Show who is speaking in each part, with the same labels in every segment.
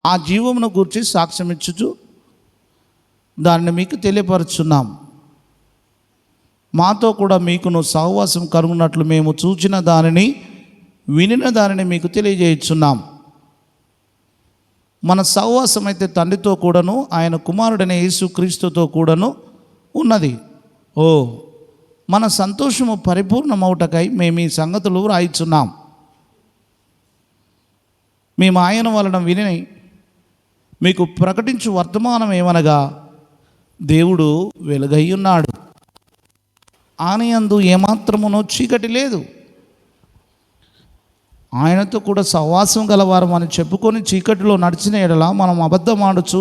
Speaker 1: ఆ జీవమును గూర్చి సాక్ష్యం ఇచ్చుచు దాన్ని మీకు తెలియపరుచున్నాం. మాతో కూడా మీకును సహవాసం కలుగునట్లు మేము చూచిన దానిని వినిన దానిని మీకు తెలియజేయుచున్నాం. మన సహవాసం అయితే తండ్రితో కూడాను ఆయన కుమారుడైన యేసుక్రీస్తుతో కూడాను ఉన్నది. మన సంతోషము పరిపూర్ణమవుటకై మేము ఈ సంగతులు రాయిచున్నాం. మేము ఆయన వలన విని మీకు ప్రకటించు వర్తమానం ఏమనగా, దేవుడు వెలుగై ఉన్నాడు, ఆయనయందు ఏమాత్రమునో చీకటి లేదు. ఆయనతో కూడా సహవాసం గలవారం అని చెప్పుకొని చీకటిలో నడిచిన ఎడల మనం అబద్ధమాడుచు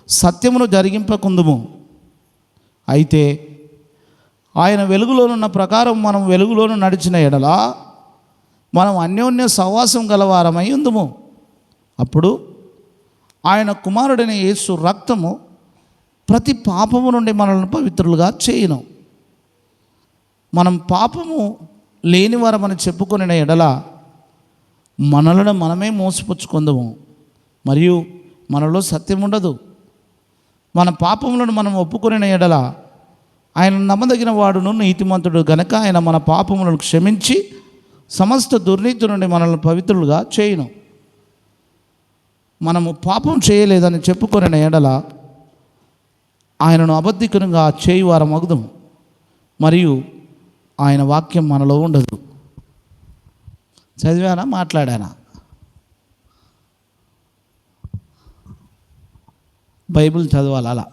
Speaker 1: సత్యమును జరిగింపకుందుము. అయితే ఆయన వెలుగులోనున్న ప్రకారం మనం వెలుగులోను నడిచిన ఎడల మనం అన్యోన్య సహవాసం గలవారమై ఉందుము. అప్పుడు ఆయన కుమారుడైన యేసు రక్తము ప్రతి పాపము నుండి మనల్ని పవిత్రులుగా చేయును. మనం పాపము లేనివారమని చెప్పుకొనిన ఎడల మనలను మనమే మోసపుచ్చుకుందాము, మరియు మనలో సత్యం ఉండదు. మన పాపములను మనం ఒప్పుకొనిన ఎడల ఆయన నమ్మదగిన వాడును నీతిమంతుడు గనక ఆయన మన పాపములను క్షమించి సమస్త దుర్నీతి నుండి మనల్ని పవిత్రులుగా చేయును. మనము పాపం చేయలేదని చెప్పుకొనిన ఎడల ఆయనను అబద్ధికునిగా చేయువారం అగుదుము, మరియు ఆయన వాక్యం మనలో ఉండదు. చదివానా మాట్లాడానా? బైబిల్ చదవాలి అలా.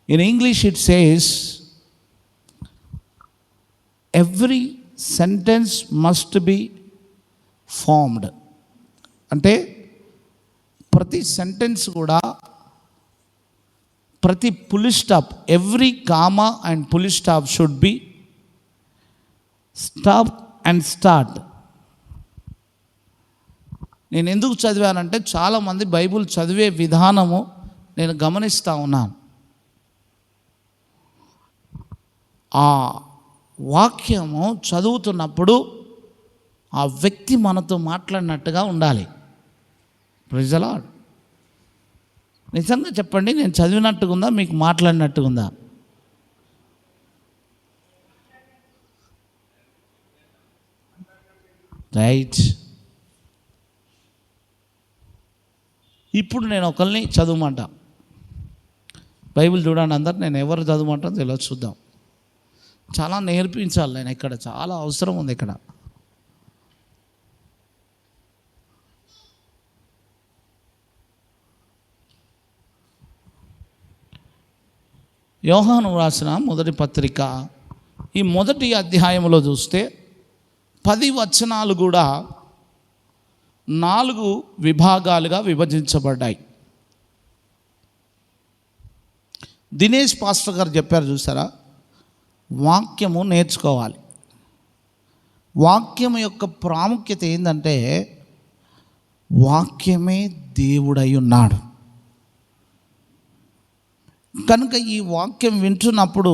Speaker 1: In English it says every sentence must be formed. అంటే ప్రతి సెంటెన్స్ కూడా, ప్రతి పులి స్టాప్, ఎవ్రీ కామా అండ్ పులి stop should be stop and start. నేను ఎందుకు చదివానంటే చాలామంది బైబిల్ చదివే విధానము నేను గమనిస్తూ ఉన్నాను. ఆ వాక్యము చదువుతున్నప్పుడు ఆ వ్యక్తి మనతో మాట్లాడినట్టుగా ఉండాలి. Praise the Lord. నిజంగా చెప్పండి, నేను చదివినట్టుగా ఉందా, మీకు మాట్లాడినట్టుగా ఉందా? రైట్. ఇప్పుడు నేను ఒకరిని చదవమంటా. బైబిల్ చూడండి అందరు, నేను ఎవరు చదవమంటానో తెలియదు, చూద్దాం. చాలా నేర్పించాలి నేను ఇక్కడ, చాలా అవసరం ఉంది ఇక్కడ. యోహాను రాసిన మొదటి పత్రిక ఈ మొదటి అధ్యాయంలో చూస్తే 10 వచనాలు కూడా 4 విభాగాలుగా విభజించబడ్డాయి. దినేష్ పాస్టర్ గారు చెప్పారు చూసారా, వాక్యము నేర్చుకోవాలి. వాక్యం యొక్క ప్రాముఖ్యత ఏంటంటే వాక్యమే దేవుడై ఉన్నాడు కనుక ఈ వాక్యం వింటున్నప్పుడు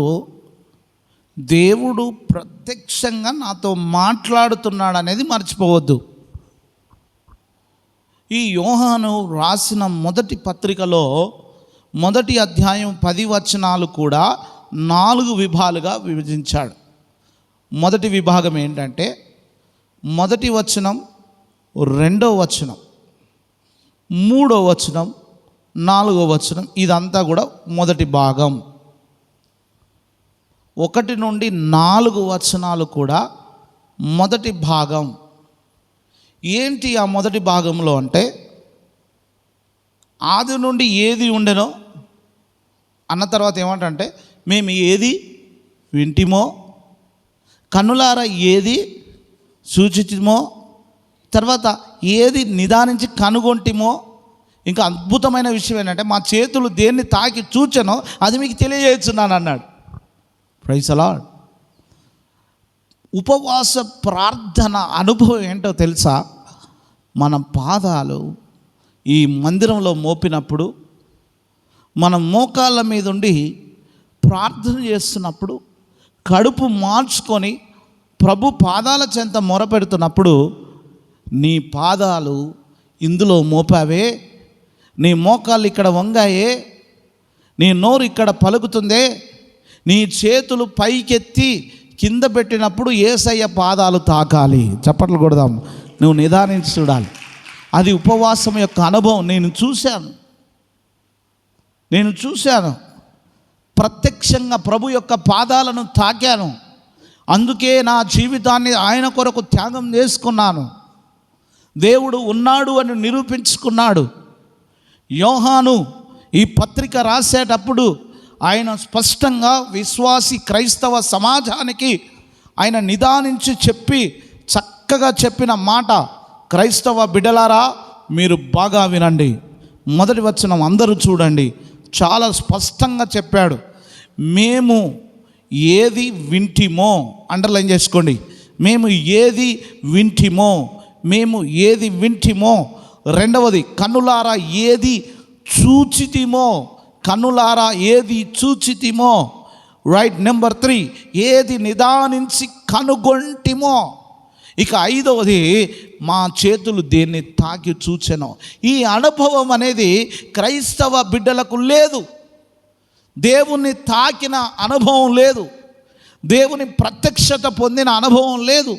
Speaker 1: దేవుడు ప్రత్యక్షంగా నాతో మాట్లాడుతున్నాడు అనేది మర్చిపోవద్దు. ఈ యోహాను రాసిన మొదటి పత్రికలో మొదటి అధ్యాయం 10 వచనాలు కూడా 4 విభాగాలుగా విభజించాడు. మొదటి విభాగం ఏంటంటే మొదటి వచనం, 2వ వచనం, 3వ వచనం, 4వ వచనం, ఇదంతా కూడా మొదటి భాగం. 1 నుండి 4 వచనాలు కూడా మొదటి భాగం. ఏంటి ఆ మొదటి భాగంలో అంటే, ఆది నుండి ఏది ఉండెనో అన్న తర్వాత ఏమంటే, మేము ఏది వింటిమో, కన్నులారా ఏది సూచితిమో, తర్వాత ఏది నిదానించి కనుగొంటిమో, ఇంకా అద్భుతమైన విషయం ఏంటంటే మా చేతులు దేన్ని తాకి చూచెనో అది మీకు తెలియజేస్తున్నాను అన్నాడు. Praise the Lord. ఉపవాస ప్రార్థన అనుభవం ఏంటో తెలుసా? మన పాదాలు ఈ మందిరంలో మోపినప్పుడు, మన మోకాళ్ళ మీద ఉండి ప్రార్థన చేస్తున్నప్పుడు, కడుపు మార్చుకొని ప్రభు పాదాల చెంత మొరపెడుతున్నప్పుడు నీ పాదాలు ఇందులో మోపావే, నీ మోకాళ్ళు ఇక్కడ వంగాయే, నీ నోరు ఇక్కడ పలుకుతుందే, నీ చేతులు పైకెత్తి కింద పెట్టినప్పుడు యేసయ్య పాదాలు తాకాలి. చప్పట్లు కొడదాం. నువ్వు నిదానించి చూడాలి. అది ఉపవాసం యొక్క అనుభవం. నేను చూశాను ప్రత్యక్షంగా ప్రభు యొక్క పాదాలను తాకాను. అందుకే నా జీవితాన్ని ఆయన కొరకు త్యాగం చేసుకున్నాను. దేవుడు ఉన్నాడు అని నిరూపించుకున్నాడు. యోహాను ఈ పత్రిక రాసేటప్పుడు ఆయన స్పష్టంగా విశ్వాసి క్రైస్తవ సమాజానికి ఆయన నిదానించి చెప్పి చక్కగా చెప్పిన మాట, క్రైస్తవ బిడ్డలారా మీరు బాగా వినండి. మొదటి వచనం అందరూ చూడండి. చాలా స్పష్టంగా చెప్పాడు. మేము ఏది వింటిమో, అండర్లైన్ చేసుకోండి, మేము ఏది వింటిమో. రెండవది, కన్నులారా ఏది చూచితిమో. రైట్. నెంబర్ 3, ఏది నిదానించి కనుగొంటిమో. ఇక ఐదవది, మా చేతులు దేన్ని తాకి చూచెనో. ఈ అనుభవం అనేది క్రైస్తవ బిడ్డలకు లేదు. దేవుని తాకిన అనుభవం లేదు. దేవుని ప్రత్యక్షత పొందిన అనుభవం లేదు.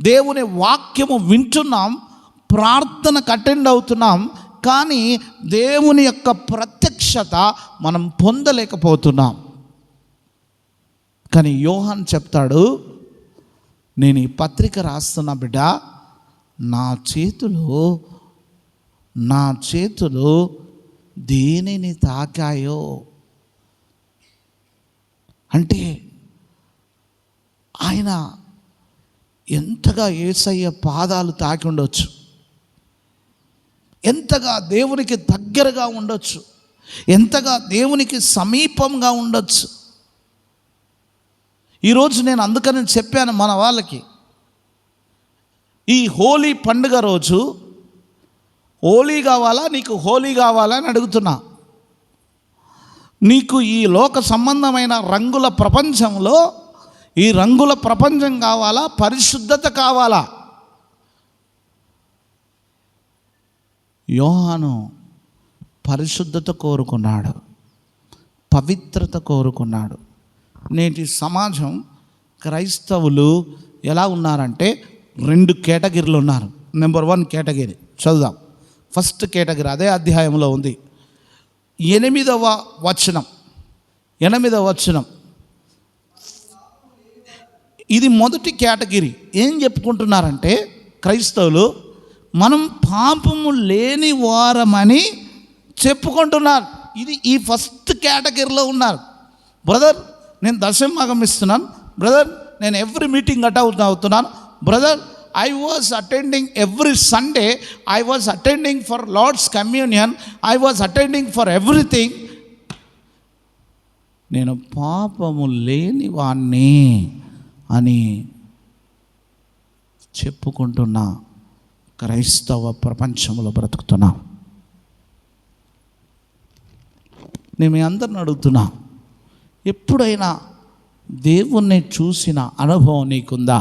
Speaker 1: దేవుని వాక్యము వింటున్నాం, ప్రార్థనకు అటెండ్ అవుతున్నాం, కానీ దేవుని యొక్క ప్రత్యక్షత మనం పొందలేకపోతున్నాం. కానీ యోహాన్ చెప్తాడు, నేను ఈ పత్రిక రాస్తున్నా బిడ్డ, నా చేతులు దేనిని తాకాయో. అంటే ఆయన ఎంతగా యేసయ్య పాదాలు తాకి ఉండొచ్చు, ఎంతగా దేవునికి దగ్గరగా ఉండొచ్చు, ఎంతగా దేవునికి సమీపంగా ఉండొచ్చు. ఈరోజు నేను అందుకని చెప్పాను మన వాళ్ళకి, ఈ హోలీ పండుగ రోజు హోలీ కావాలా, నీకు హోలీ కావాలా అని అడుగుతున్నా. నీకు ఈ లోక సంబంధమైన రంగుల ప్రపంచంలో ఈ రంగుల ప్రపంచం కావాలా, పరిశుద్ధత కావాలా? యోహాను పరిశుద్ధత కోరుకున్నాడు, పవిత్రత కోరుకున్నాడు. నేటి సమాజం క్రైస్తవులు ఎలా ఉన్నారంటే 2 కేటగిరీలు ఉన్నారు. నెంబర్ 1 కేటగిరీ చదువుదాం. ఫస్ట్ కేటగిరీ అదే అధ్యాయంలో ఉంది. 8వ వచనం. ఇది మొదటి కేటగిరీ. ఏం చెప్పుకుంటున్నారంటే క్రైస్తవులు, మనం పాపము లేని వారమని చెప్పుకుంటున్నారు. ఇది ఈ ఫస్ట్ కేటగిరీలో ఉన్నారు. బ్రదర్, నేను దశమభాగం ఇస్తున్నాను. బ్రదర్, నేను ఎవ్రీ మీటింగ్ అటెండ్ అవుతున్నాను. Brother, I was attending every Sunday. I was attending for Lord's Communion. I was attending for everything. నేను పాపము లేని వాణ్ణి అని చెప్పుకుంటున్నా క్రైస్తవ ప్రపంచంలో బ్రతుకుతున్నా. నేను మీ అందరిని అడుగుతున్నా, ఎప్పుడైనా దేవుణ్ణి చూసిన అనుభవం నీకుందా?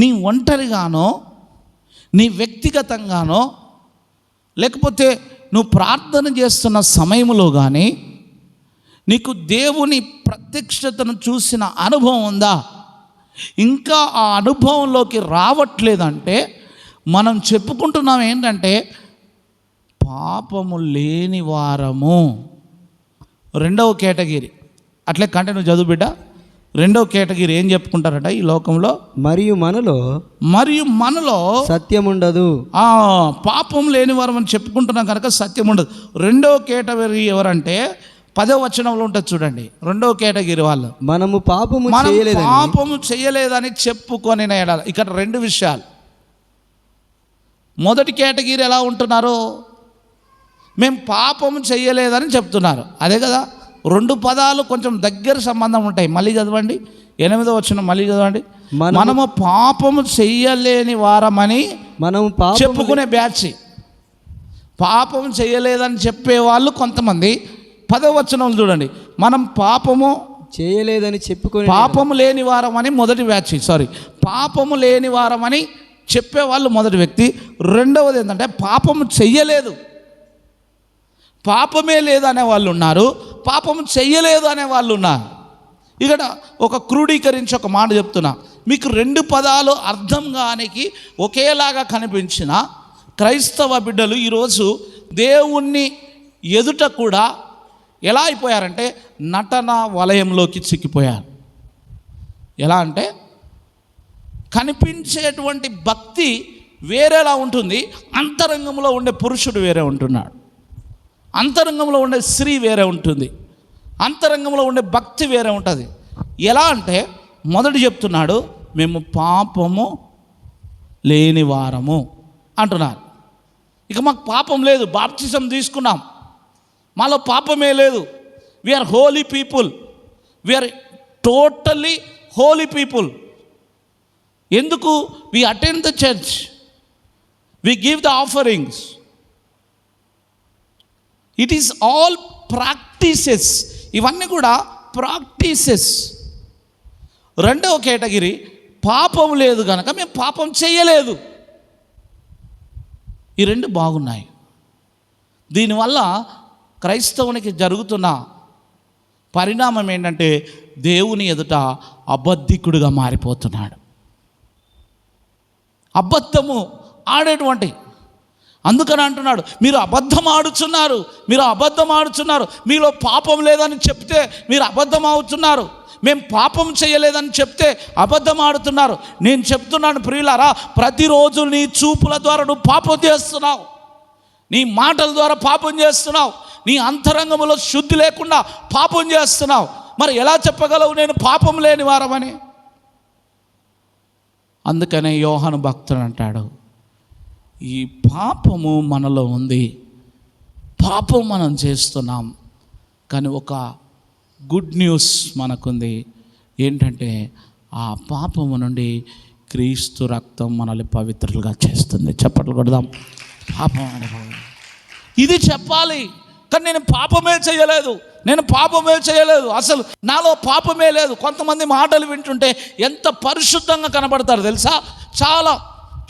Speaker 1: నీ ఒంటరిగానో, నీ వ్యక్తిగతంగానో, లేకపోతే నువ్వు ప్రార్థన చేస్తున్న సమయంలో కానీ నీకు దేవుని ప్రత్యక్షతను చూసిన అనుభవం ఉందా? ఇంకా ఆ అనుభవంలోకి రావట్లేదంటే మనం చెప్పుకుంటున్నాం ఏంటంటే పాపము లేని వారము. 2వ కేటగిరీ. అట్లే కంటిన్యూ చదువు బిడ్డ. 2వ కేటగిరీ ఏం చెప్పుకుంటారట ఈ లోకంలో? మరియు మనలో సత్యం ఉండదు. పాపం లేని వారం అని చెప్పుకుంటున్నాం కనుక సత్యం ఉండదు. 2వ కేటగిరీ ఎవరంటే 10వ వచనంలో ఉంటుంది చూడండి. 2వ కేటగిరీ వాళ్ళు మనము పాపము చేయలేదని చెప్పుకొని. ఇక్కడ 2 విషయాలు. మొదటి కేటగిరీ ఎలా ఉంటున్నారు? మేము పాపము చేయలేదని చెప్తున్నారు. అదే కదా, 2 పదాలు కొంచెం దగ్గర సంబంధం ఉంటాయి. మళ్ళీ చదవండి, 8వ వచనం మళ్ళీ చదవండి. మనము పాపము చెయ్యలేని వారమని చెప్పుకునే బ్యాచ్. పాపము చేయలేదని చెప్పేవాళ్ళు కొంతమంది. 10వ వచనం చూడండి, మనం పాపము చేయలేదని చెప్పుకొని పాపము లేని వారమని మొదటి బ్యాచ్. పాపము లేని వారమని చెప్పేవాళ్ళు మొదటి వ్యక్తి. రెండవది ఏంటంటే పాపము చెయ్యలేదు, పాపమే లేదు అనే వాళ్ళు ఉన్నారు, పాపం చెయ్యలేదు అనే వాళ్ళు ఉన్నారు. ఇక్కడ ఒక క్రోడీకరించి ఒక మాట చెప్తున్నా. మీకు రెండు పదాలు అర్థం కానికి ఒకేలాగా కనిపించిన క్రైస్తవ బిడ్డలు ఈరోజు దేవుణ్ణి ఎదుట కూడా ఎలా అయిపోయారంటే నటన వలయంలోకి చిక్కిపోయారు. ఎలా అంటే కనిపించేటువంటి భక్తి వేరేలా ఉంటుంది, అంతరంగంలో ఉండే పురుషుడు వేరే ఉంటున్నాడు, అంతరంగంలో ఉండే స్త్రీ వేరే ఉంటుంది, అంతరంగంలో ఉండే భక్తి వేరే ఉంటుంది. ఎలా అంటే మొదటి చెప్తున్నాడు, మేము పాపము లేని వారము అంటున్నారు. ఇక మాకు పాపం లేదు, బాప్తిజం తీసుకున్నాం, మాలో పాపమే లేదు. We are holy people, we are totally holy people. ఎందుకు? We attend the church, we give the offerings. It is all practices. ఇవన్నీ కూడా ప్రాక్టీసెస్. రెండవ కేటగిరీ పాపం లేదు కనుక మేము పాపం చేయలేదు. ఈ రెండు బాగున్నాయి. దీనివల్ల క్రైస్తవునికి జరుగుతున్న పరిణామం ఏంటంటే దేవుని ఎదుట అబద్ధికుడుగా మారిపోతున్నాడు. అబద్ధము ఆడేటువంటి, అందుకని అంటున్నాడు మీరు అబద్ధం ఆడుచున్నారు, మీరు అబద్ధం ఆడుచున్నారు. మీలో పాపం లేదని చెప్తే మీరు అబద్ధం ఆడుతున్నారు, మేము పాపం చేయలేదని చెప్తే అబద్ధం ఆడుతున్నారు. నేను చెప్తున్నాను ప్రియులారా, ప్రతిరోజు నీ చూపుల ద్వారా నువ్వు పాపం చేస్తున్నావు, నీ మాటల ద్వారా పాపం చేస్తున్నావు, నీ అంతరంగంలో శుద్ధి లేకుండా పాపం చేస్తున్నావు. మరి ఎలా చెప్పగలవు నేను పాపం లేని వారమని? అందుకనే యోహాను భక్తుడు అంటాడు, ఈ పాపము మనలో ఉంది, పాపం మనం చేస్తున్నాం, కానీ ఒక గుడ్ న్యూస్ మనకుంది. ఏంటంటే ఆ పాపము నుండి క్రీస్తు రక్తం మనల్ని పవిత్రులుగా చేస్తుంది. చప్పట్లు కొడదాం. పాపం ఇది చెప్పాలి. కానీ నేను పాపమే చేయలేదు, నేను పాపమే చేయలేదు, అసలు నాలో పాపమే లేదు. కొంతమంది మాటలు వింటుంటే ఎంత పరిశుద్ధంగా కనబడతారు తెలుసా? చాలా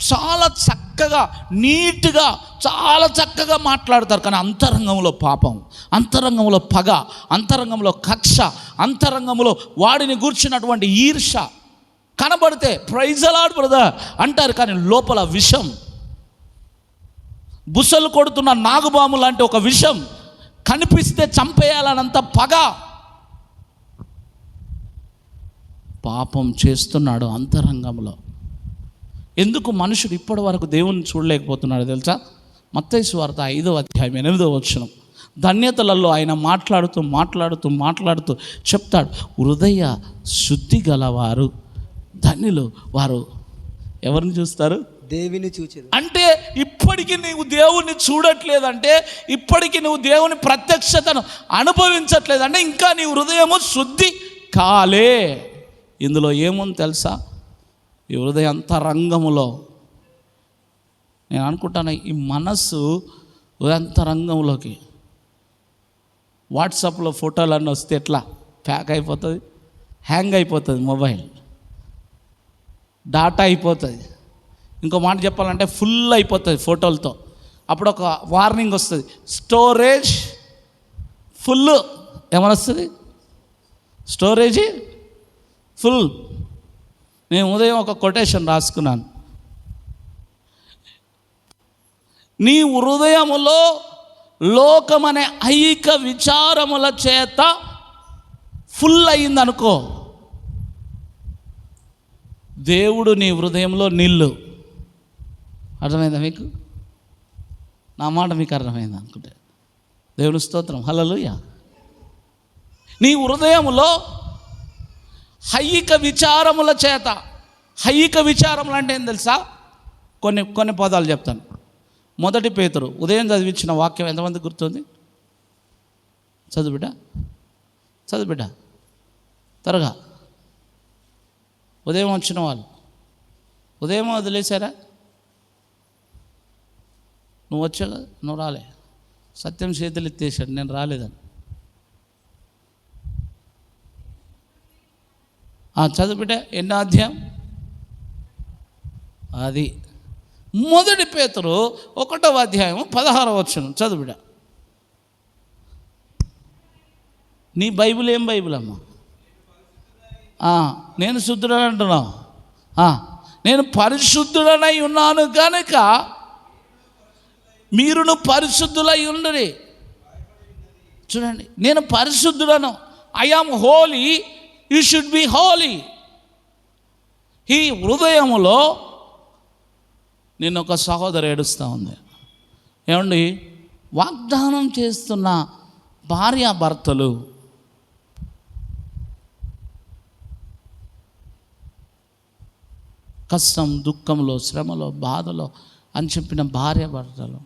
Speaker 1: చాలా చక్కగా, నీట్గా, చాలా చక్కగా మాట్లాడతారు. కానీ అంతరంగంలో పాపం, అంతరంగంలో పగ, అంతరంగంలో కక్ష, అంతరంగంలో వాడిని గూర్చినటువంటి ఈర్ష కనబడితే ప్రైజ్ అలాడ్ బ్రదర్ అంటారు, కానీ లోపల విషం, బుసలు కొడుతున్న నాగుబాము లాంటి ఒక విషం, కనిపిస్తే చంపేయాలనంత పగ. పాపం చేస్తున్నాడు అంతరంగంలో. ఎందుకు మనుషుడు ఇప్పటి వరకు దేవుని చూడలేకపోతున్నాడు తెలుసా? మత్తయి సువార్త 5వ అధ్యాయం 8వ వచనం. ధన్యతలలో ఆయన మాట్లాడుతూ మాట్లాడుతూ మాట్లాడుతూ చెప్తాడు, హృదయ శుద్ధి గలవారు ధన్యులు, వారు ఎవరిని చూస్తారు?
Speaker 2: దేవుని చూచెదరు.
Speaker 1: అంటే ఇప్పటికీ నీవు దేవుణ్ణి చూడట్లేదంటే, ఇప్పటికీ నువ్వు దేవుని ప్రత్యక్షతను అనుభవించట్లేదంటే ఇంకా నీ హృదయము శుద్ధి కాలే. ఇందులో ఏముంది తెలుసా? ఈ హృదయ అంతరంగములో నేను అనుకుంటాను, ఈ మనస్సు అంతరంగంలోకి వాట్సాప్లో ఫోటోలన్నీ వస్తే ఎట్లా ప్యాక్ అయిపోతుంది, హ్యాంగ్ అయిపోతుంది, మొబైల్ డాటా అయిపోతుంది. ఇంకో మాట చెప్పాలంటే ఫుల్ అయిపోతుంది ఫోటోలతో. అప్పుడు ఒక వార్నింగ్ వస్తుంది, స్టోరేజ్ ఫుల్. ఏమని వస్తుంది? Storage full. నేను ఉదయం ఒక కొటేషన్ రాసుకున్నాను, నీ హృదయములో లోకమనే ఐహిక విచారముల చేత ఫుల్ అయిందనుకో, దేవుడు నీ హృదయంలో నిల్లు. అర్థమైందా మీకు? నా మాట మీకు అర్థమైంది అనుకుంటే దేవుని స్తోత్రం, హల్లెలూయా. నీ హృదయములో ఐహిక విచారముల చేత, ఐహిక విచారములు అంటే ఏం తెలుసా? కొన్ని పదాలు చెప్తాను. మొదటి పేతురు ఉదయం చదివించిన వాక్యం ఎంతమంది గుర్తుంది? చదువు బిడ్డ త్వరగా. ఉదయం వచ్చిన వాళ్ళు ఉదయం వదిలేశారా? నువ్వు వచ్చా కదా, నువ్వు రాలే. సత్యం చేతులు ఎత్తేసాడు, నేను రాలేదని. చదువు బిడ్డ, ఎన్నో అధ్యాయం అది. మొదటి పేతురు 1వ అధ్యాయం 16వ వచనం చదువుడ. నీ బైబిల్ ఏం బైబిల్ అమ్మా? నేను శుద్ధుడని అంటున్నావు. నేను పరిశుద్ధుడనై ఉన్నాను కనుక మీరును పరిశుద్ధులై ఉండరు. చూడండి, నేను పరిశుద్ధుడను. I am holy, you should be holy. ఈ హృదయములో నిన్న ఒక సహోదరు ఏడుస్తూ ఉంది. ఏమండి, వాగ్దానం చేస్తున్న భార్యాభర్తలు కష్టం, దుఃఖంలో, శ్రమలో, బాధలో అని చెప్పిన భార్యాభర్తలు,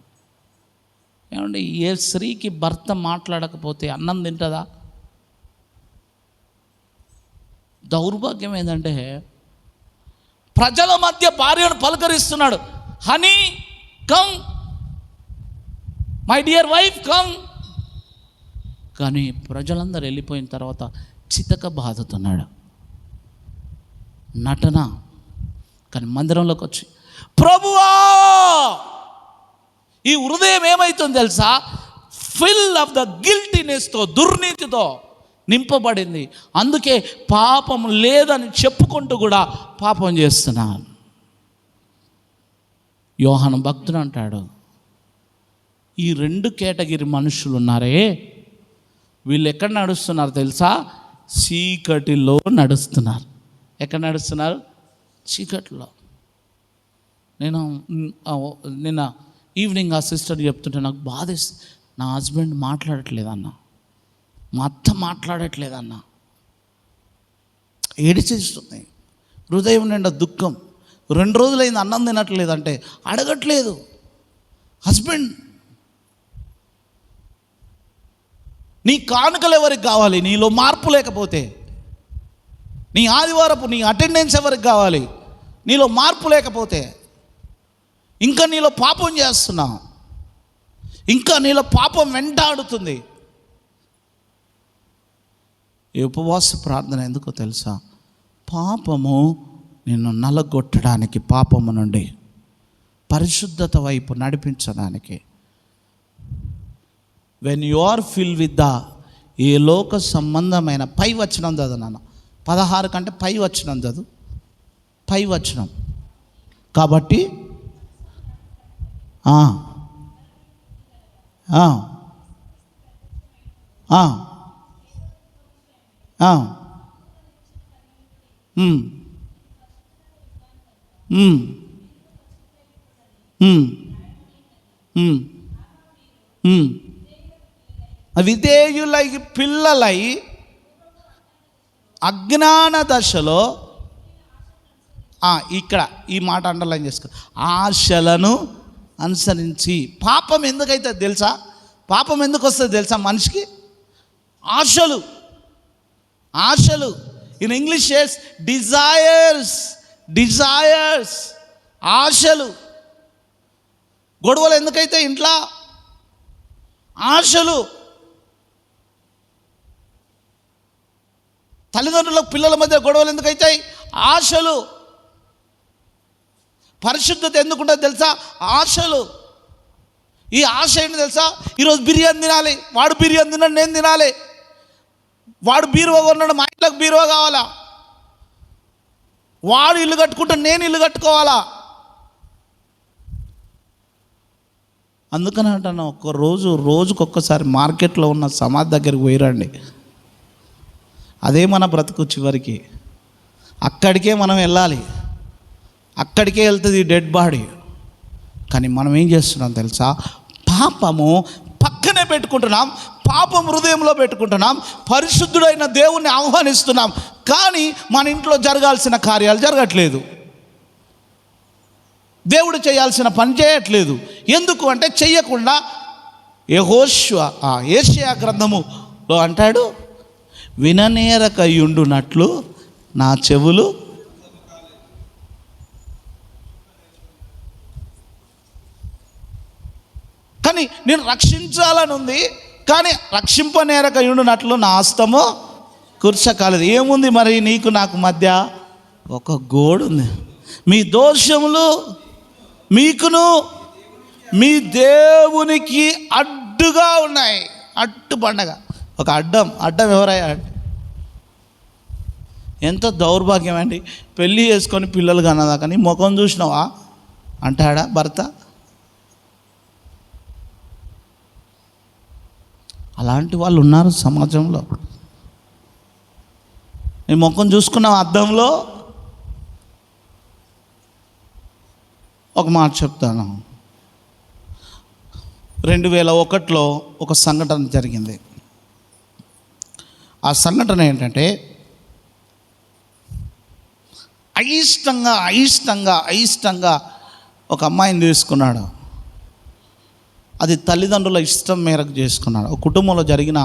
Speaker 1: ఏమండి, ఏ స్త్రీకి భర్త మాట్లాడకపోతే అన్నం తింటుందా? దౌర్భాగ్యం ఏంటంటే ప్రజల మధ్య భార్యను పలకరిస్తున్నాడు, honey come, my dear wife come, కానీ ప్రజలందరూ వెళ్ళిపోయిన తర్వాత చితక బాధతున్నాడు. నటన. కానీ మందిరంలోకి వచ్చి, ప్రభువా, ఈ హృదయం ఏమవుతుంది తెలుసా? ఫిల్ ఆఫ్ ద గిల్టీనెస్తో, దుర్నీతితో నింపబడింది. అందుకే పాపం లేదని చెప్పుకుంటూ కూడా పాపం చేస్తున్నాను. యోహాను భక్తుడు అంటాడు, ఈ 2 కేటగిరీ మనుషులు ఉన్నారే, వీళ్ళు ఎక్కడ నడుస్తున్నారు తెలుసా? చీకటిలో నడుస్తున్నారు. ఎక్కడ నడుస్తున్నారు? చీకటిలో. నేను నిన్న ఈవినింగ్ ఆ సిస్టర్ చెప్తుంటే నాకు బాధేస్తుంది. నా హస్బెండ్ మాట్లాడట్లేదన్న, మా అత్త మాట్లాడట్లేదన్న, ఏడిచేస్తుంది. హృదయం నిండా దుఃఖం. 2 రోజులైంది అన్నం తినట్లేదంటే అడగట్లేదు హస్బెండ్. నీ కానుకలు ఎవరికి కావాలి? నీలో మార్పు లేకపోతే. నీ ఆదివారపు నీ అటెండెన్స్ ఎవరికి కావాలి? నీలో మార్పు లేకపోతే. ఇంకా నీలో పాపం చేస్తున్నావు, ఇంకా నీలో పాపం వెంటాడుతుంది. ఈ ఉపవాస ప్రార్థన ఎందుకో తెలుసా? పాపము నిన్ను నలగొట్టడానికి, పాపము నుండి పరిశుద్ధత వైపు నడిపించడానికి. When you are fill with the, ఏ లోక సంబంధమైన పై వచనం చదువు నాన్న, 16 కంటే పై వచనం చదువు, పై వచనం. కాబట్టి విధేయులై పిల్లలై అజ్ఞాన దశలో, ఇక్కడ ఈ మాట అండర్లైన్ చేసుకో, ఆశలను అనుసరించి. పాపం ఎందుకైతే తెలుసా? పాపం ఎందుకు వస్తుంది తెలుసా మనిషికి? ఆశలు. ఆశలు ఇన్ ఇంగ్లీష్ డిజైర్స్. డిజైర్స్, ఆశలు. గొడవలు ఎందుకైతే ఇంట్లో? ఆశలు. తల్లిదండ్రులకు పిల్లల మధ్య గొడవలు ఎందుకైతాయి? ఆశలు. పరిశుద్ధత ఎందుకుంటుంది తెలుసా? ఆశలు. ఈ ఆశ ఏంటి తెలుసా? ఈరోజు బిర్యానీ తినాలి, వాడు బిర్యానీ తిన్నాడు, నేను తినాలి. వాడు బీరువా కొన్నాడు, మా ఇంట్లోకి బీరువా కావాలా. వాడు ఇల్లు కట్టుకుంటాడు, నేను ఇల్లు కట్టుకోవాలా. అందుకని అంటాను, రోజుకొక్కసారి మార్కెట్లో ఉన్న సమాధి దగ్గరికి పోయిరండి. అదే మన బ్రతుకు చివరికి. అక్కడికే మనం వెళ్ళాలి, అక్కడికే వెళ్తుంది డెడ్ బాడీ. కానీ మనం ఏం చేస్తున్నాం తెలుసా? పాపము పక్కనే పెట్టుకుంటున్నాం, పాపం హృదయంలో పెట్టుకుంటున్నాం, పరిశుద్ధుడైన దేవుణ్ణి ఆహ్వానిస్తున్నాం, కానీ మన ఇంట్లో జరగాల్సిన కార్యాలు జరగట్లేదు. దేవుడు చేయాల్సిన పని చేయట్లేదు. ఎందుకు అంటే చెయ్యకుండా యెషయా గ్రంథములో అంటాడు, విననేరకయుండునట్లు నా చెవులు. కానీ నేను రక్షించాలని ఉంది, కానీ రక్షింపనేరకయుండునట్లు నా హస్తము కూర్చకాలేదు. ఏముంది మరి నీకు నాకు మధ్య? ఒక గోడు ఉంది. మీ దోషములు మీకును మీ దేవునికి అడ్డుగా ఉన్నాయి. అడ్డు పండగ ఒక అడ్డం ఎవరయ్యా? ఎంత దౌర్భాగ్యం అండి. పెళ్ళి చేసుకొని పిల్లలు కన్నదాకా నీ ముఖం చూసినావా అంటాడా భర్త? అలాంటి వాళ్ళు ఉన్నారు సమాజంలో. నీ ముఖం చూసుకున్నావు అద్దంలో? ఒక మాట చెప్తాను. 2001లో ఒక సంఘటన జరిగింది. ఆ సంఘటన ఏంటంటే, అయిష్టంగా ఒక అమ్మాయిని తీసుకున్నాడు. అది తల్లిదండ్రుల ఇష్టం మేరకు చేసుకున్నాడు. ఒక కుటుంబంలో జరిగిన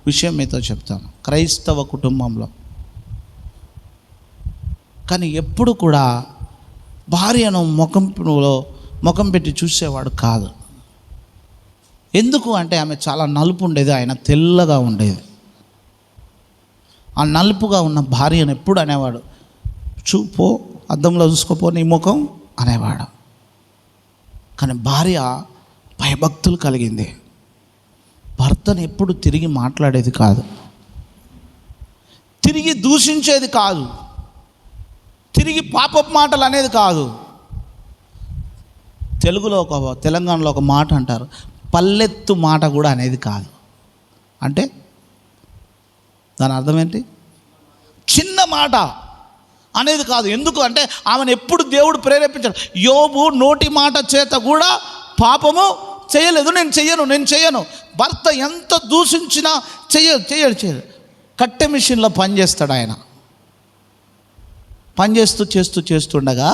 Speaker 1: విషయం మీతో చెప్తాను. క్రైస్తవ కుటుంబంలో. కానీ ఎప్పుడు కూడా భార్యను ముఖం పెట్టి చూసేవాడు కాదు. ఎందుకు అంటే ఆమె చాలా నలుపు ఉండేది, ఆయన తెల్లగా ఉండేది. ఆ నలుపుగా ఉన్న భార్యను ఎప్పుడు అనేవాడు, చూపో అద్దంలో చూసుకోపో నీ ముఖం అనేవాడు. కానీ భార్య భయభక్తులు కలిగింది. భర్తను ఎప్పుడు తిరిగి మాట్లాడేది కాదు, తిరిగి దూషించేది కాదు, తిరిగి పాపపు మాటలు అనేది కాదు. తెలంగాణలో ఒక మాట అంటారు, పల్లెత్తు మాట కూడా అనేది కాదు. అంటే దాని అర్థం ఏంటి? చిన్న మాట అనేది కాదు. ఎందుకు అంటే ఆమెను ఎప్పుడు దేవుడు ప్రేరేపించాడు. యోబు నోటి మాట చేత కూడా పాపము చేయలేదు. నేను చెయ్యను. భర్త ఎంత దూషించినా చేయడు. కట్టె మిషన్లో పనిచేస్తాడు ఆయన. చేస్తుండగా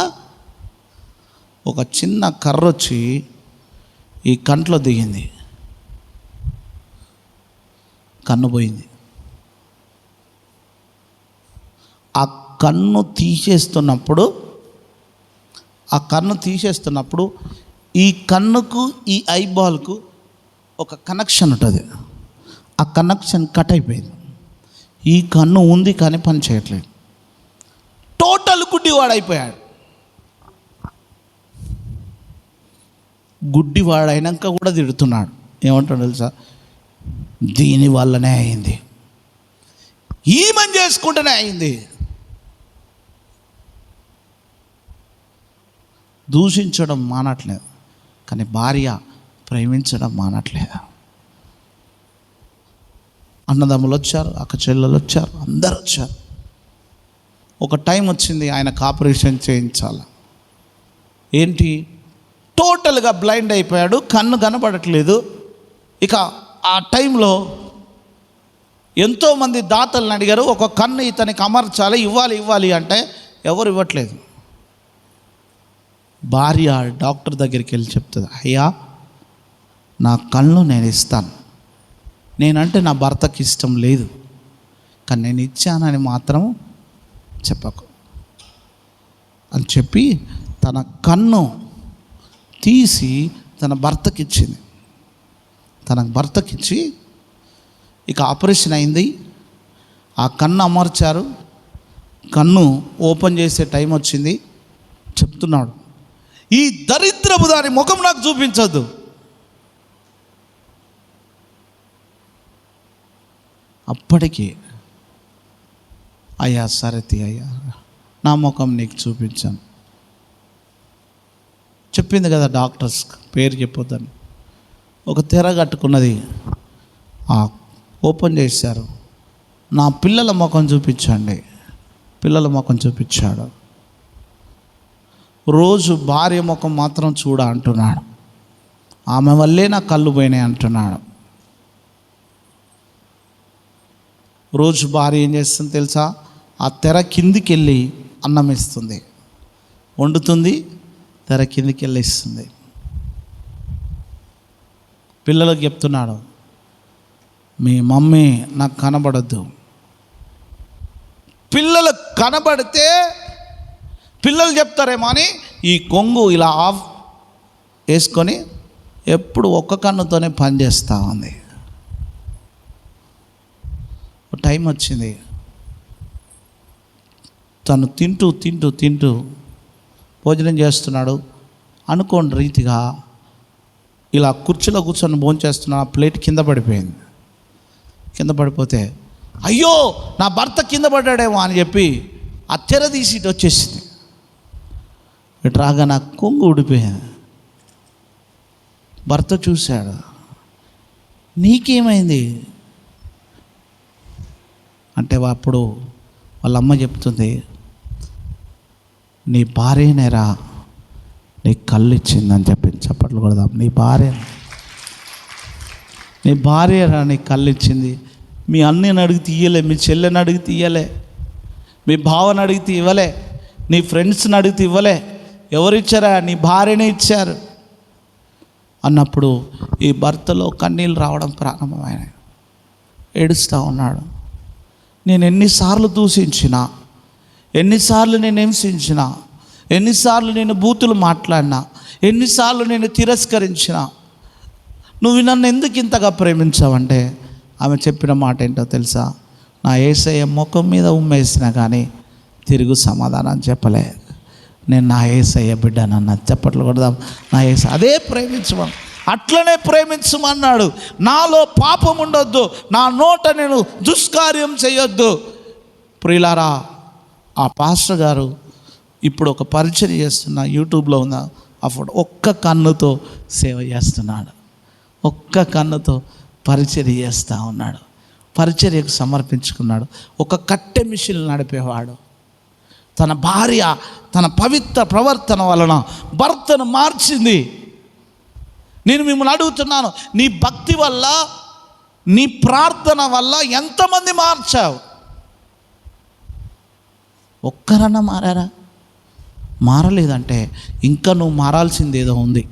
Speaker 1: ఒక చిన్న కర్ర వచ్చి ఈ కంట్లో దిగింది. కన్ను పోయింది. ఆ కన్ను తీసేస్తున్నప్పుడు ఈ కన్నుకు ఈ ఐబాల్కు ఒక కనెక్షన్ ఉంటుంది. ఆ కనెక్షన్ కట్ అయిపోయింది. ఈ కన్ను ఉంది కానీ పని చేయట్లేదు. టోటల్ గుడ్డివాడైపోయాడు. గుడ్డివాడైనాక కూడా తిడుతున్నాడు. ఏమంటాడు తెలుసా? దీని వల్లనే అయింది, ఈమెను చేసుకుంటేనే అయింది. దూషించడం మానట్లేదు, కానీ భార్య ప్రేమించడం మానట్లేదు. అన్నదమ్ములు వచ్చారు, అక్క చెల్లెలు వచ్చారు, అందరు వచ్చారు. ఒక టైం వచ్చింది, ఆయనకు ఆపరేషన్ చేయించాలి. ఏంటి, టోటల్గా బ్లైండ్ అయిపోయాడు, కన్ను కనబడట్లేదు. ఇక ఆ టైంలో ఎంతోమంది దాతలను అడిగారు, ఒక కన్ను ఇతనికి అమర్చాలి, ఇవ్వాలి అంటే ఎవరు ఇవ్వట్లేదు. భార్య డాక్టర్ దగ్గరికి వెళ్ళి చెప్తుంది, అయ్యా నా కన్ను నేను ఇస్తాను, నేనంటే నా భర్తకి ఇష్టం లేదు, కానీ నేను ఇచ్చానని మాత్రం చెప్పకు అని చెప్పి తన కన్ను తీసి తన భర్తకిచ్చింది. తన భర్తకిచ్చి ఇక ఆపరేషన్ అయింది. ఆ కన్ను అమర్చారు. కన్ను ఓపెన్ చేసే టైం వచ్చింది. చెప్తున్నాడు, ఈ దరిద్రపు దాని ముఖం నాకు చూపించద్దు. అప్పటికి అయ్యా సరతి అయ్యా నా ముఖం నీకు చూపించాను. చెప్పింది కదా డాక్టర్స్, పేరు చెప్పొద్దని. ఒక తెర కట్టుకున్నది, ఓపెన్ చేశారు. నా పిల్లల ముఖం చూపించండి. పిల్లల ముఖం చూపించాడు. రోజు భార్య ముఖం మాత్రం చూడ అంటున్నాడు. ఆమె వల్లే నా కళ్ళు పోయినాయి అంటున్నాడు. రోజు భార్య ఏం చేస్తుంది తెలుసా? ఆ తెర కిందికి వెళ్ళి అన్నం ఇస్తుంది, వండుతుంది, తెర కిందికి వెళ్ళి ఇస్తుంది. పిల్లలకు చెప్తున్నాడు, మీ మమ్మీ నాకు కనబడద్దు. పిల్లలకు కనబడితే పిల్లలు చెప్తారేమో అని ఈ కొంగు ఇలా ఆఫ్ వేసుకొని ఎప్పుడు ఒక్క కన్నుతోనే పనిచేస్తూ ఉంది. టైం వచ్చింది, తను తింటూ భోజనం చేస్తున్నాడు. అనుకోని రీతిగా ఇలా కుర్చీలో కూర్చొని భోంచేస్తున్న ఆ ప్లేట్ కింద పడిపోయింది. కింద పడిపోతే అయ్యో నా భర్త కింద పడ్డాడేమో అని చెప్పి ఆ తెర తీసి ఇటు వచ్చేసింది. ఇటు రాగా నా కొంగు ఊడిపోయింది. భర్త చూశాడు, నీకేమైంది అంటే అప్పుడు వాళ్ళ అమ్మ చెప్తుంది, నీ భార్యనేరా నీ కళ్ళు ఇచ్చిందని చెప్పింది. చప్పట్లు కొడదాం. నీ భార్యరా నీ కళ్ళు ఇచ్చింది. మీ అన్నని అడిగితే ఇయ్యలే, మీ చెల్లెని అడిగితే ఇయ్యలే, మీ బావని అడిగితే ఇవ్వలే, నీ ఫ్రెండ్స్ని అడిగితే ఇవ్వలే, ఎవరిచ్చారా? నీ భార్యనే ఇచ్చారు అన్నప్పుడు ఈ భర్తలో కన్నీళ్ళు రావడం ప్రారంభమైనాయి. ఏడుస్తూ ఉన్నాడు. నేను ఎన్నిసార్లు దూషించినా, ఎన్నిసార్లు నేను హింసించినా, ఎన్నిసార్లు నేను బూతులు మాట్లాడినా, ఎన్నిసార్లు నేను తిరస్కరించినా, నువ్వు నన్ను ఎందుకు ఇంతగా ప్రేమించావంటే ఆమె చెప్పిన మాట ఏంటో తెలుసా? నా యేసయ్య ముఖం మీద ఉమ్మేసినా కానీ తిరుగు సమాధానం చెప్పలే. నేను నా యేసయ్య బిడ్డనన్న. చప్పట్లు కొడదాం. నా యేసయ్య అదే ప్రేమించమని, అట్లనే ప్రేమించమన్నాడు. నాలో పాపం ఉండొద్దు, నా నోట నేను దుష్కార్యం చేయొద్దు. ప్రియులారా, ఆ పాస్టర్ గారు ఇప్పుడు ఒక పరిచర్య చేస్తున్న, యూట్యూబ్లో ఉన్న ఆ ఫోటో, ఒక్క కన్నుతో సేవ చేస్తున్నాడు. ఒక్క కన్నుతో పరిచర్య చేస్తూ ఉన్నాడు. పరిచర్యకు సమర్పించుకున్నాడు. ఒక కట్టె మిషన్ నడిపేవాడు. తన భార్య తన పవిత్ర ప్రవర్తన వలన భర్తను మార్చింది. నేను మిమ్మల్ని అడుగుతున్నాను, నీ భక్తి వల్ల, నీ ప్రార్థన వల్ల ఎంతమంది మార్చావు? ఒక్కరన్నా మారారా? మారలేదంటే ఇంకా నువ్వు మారాల్సింది ఏదో ఉంది.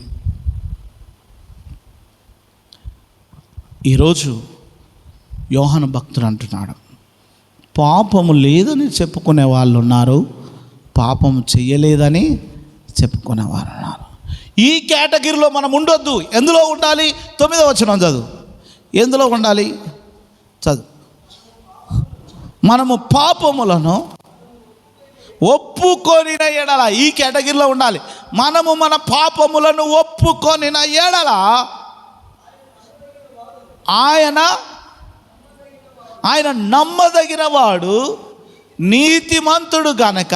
Speaker 1: ఈరోజు యోహాను భక్తుడు అంటున్నాడు, పాపము లేదని చెప్పుకునే వాళ్ళు ఉన్నారు, పాపము చెయ్యలేదని చెప్పుకునేవారు ఉన్నారు. ఈ కేటగిరీలో మనం ఉండొద్దు. ఎందులో ఉండాలి? 9వ వచనం చదువు. ఎందులో ఉండాలి? చదువు. మనము పాపములను ఒప్పుకొనిన ఎడల, ఈ కేటగిరీలో ఉండాలి. మనము మన పాపములను ఒప్పుకొనిన ఎడల ఆయన నమ్మదగిన వాడు, నీతిమంతుడు గనక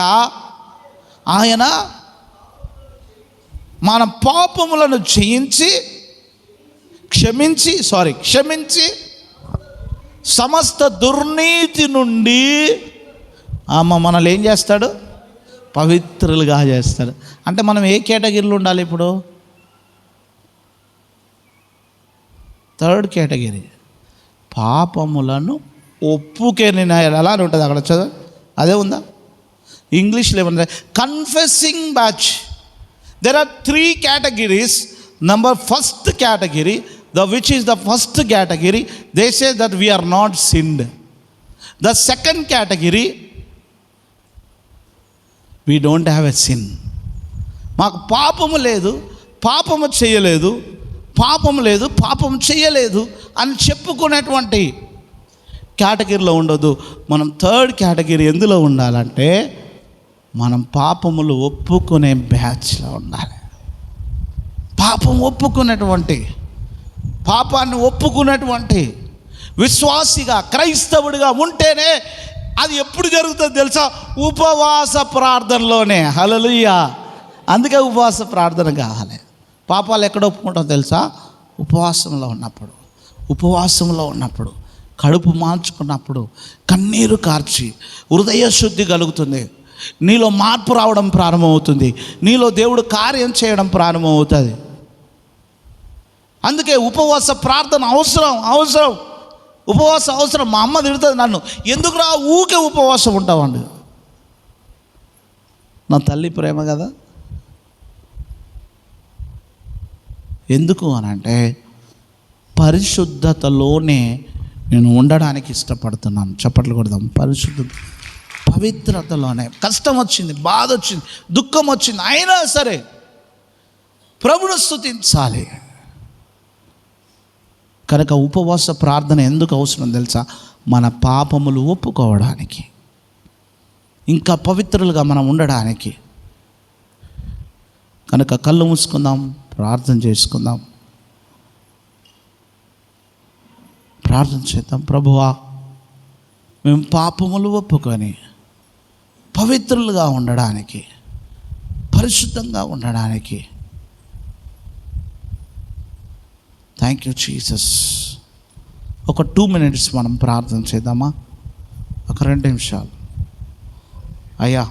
Speaker 1: ఆయన మన పాపములను క్షమించి సమస్త దుర్నీతి నుండి మనల్ని ఏం చేస్తాడు? పవిత్రులుగా చేస్తాడు. అంటే మనం ఏ కేటగిరీలో ఉండాలి? ఇప్పుడు 3rd కేటగిరీ, పాపములను ఒప్పుకొనిన ఎలా అని ఉంటుంది. అక్కడ చదువు, అదే ఉందా? ఇంగ్లీష్లో ఏమన్నా? Confessing batch. There are 3 categories. First category, which is the first category, they say that we are not sinned. The second category, we don't have a sin. మాకు పాపము లేదు, పాపము చేయలేదు అని చెప్పుకునేటువంటి కేటగిరీలో ఉండదు. మనం 3rd కేటగిరీ ఎందులో ఉండాలంటే, మనం పాపములు ఒప్పుకునే బ్యాచ్లో ఉండాలి. పాపాన్ని ఒప్పుకునేటువంటి విశ్వాసిగా, క్రైస్తవుడిగా ఉంటేనే అది ఎప్పుడు జరుగుతుంది తెలుసా? ఉపవాస ప్రార్థనలోనే. హల్లెలూయా. అందుకే ఉపవాస ప్రార్థన కావాలి. పాపాలు ఎక్కడ ఒప్పుకుంటాం తెలుసా? ఉపవాసంలో ఉన్నప్పుడు, కడుపు మార్చుకున్నప్పుడు, కన్నీరు కార్చి హృదయ శుద్ధి కలుగుతుంది. నీలో మార్పు రావడం ప్రారంభమవుతుంది. నీలో దేవుడు కార్యం చేయడం ప్రారంభమవుతుంది. అందుకే ఉపవాస ప్రార్థన అవసరం. ఉపవాసం అవసరం. మా అమ్మ తిడుతుంది నన్ను, ఎందుకు రా ఊకే ఉపవాసం ఉంటావండి. నా తల్లి ప్రేమ కదా. ఎందుకు అని అంటే, పరిశుద్ధతలోనే నేను ఉండడానికి ఇష్టపడుతున్నాను. చప్పట్లు కొడదాం. పవిత్రతలోనే. కష్టం వచ్చింది, బాధ వచ్చింది, దుఃఖం వచ్చింది, అయినా సరే ప్రభువును స్తుతించాలి. కనుక ఉపవాస ప్రార్థన ఎందుకు అవసరం తెలుసా? మన పాపములు ఒప్పుకోవడానికి, ఇంకా పవిత్రులుగా మనం ఉండడానికి. కనుక కళ్ళు మూసుకుందాం, ప్రార్థన చేసుకుందాం. ప్రార్థన చేద్దాం. ప్రభువా, మేము పాపములు ఒప్పుకొని పవిత్రులుగా ఉండడానికి, పరిశుద్ధంగా ఉండడానికి థ్యాంక్ యూ జీసస్. ఒక 2 minutes మనం ప్రార్థన చేద్దామా? ఒక 2 నిమిషాలు. అయ్యా,